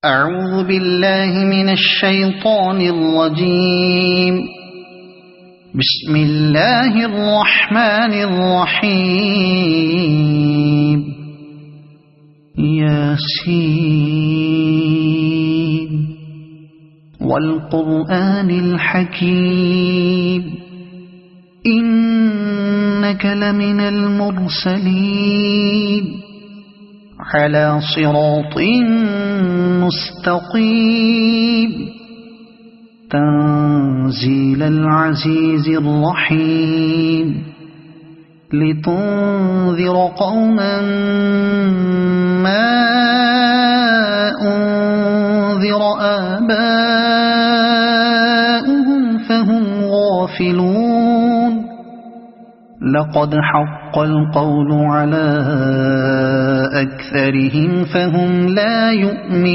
أعوذ بالله من الشيطان الرجيم. بسم الله الرحمن الرحيم. ياسين والقرآن الحكيم إنك لمن المرسلين على صراط مستقيم تنزيل العزيز الرحيم لتنذر قوما ما أنذر آباؤهم فهم غافلون لقد حق القول على أكثرهم فهم لا يؤمنون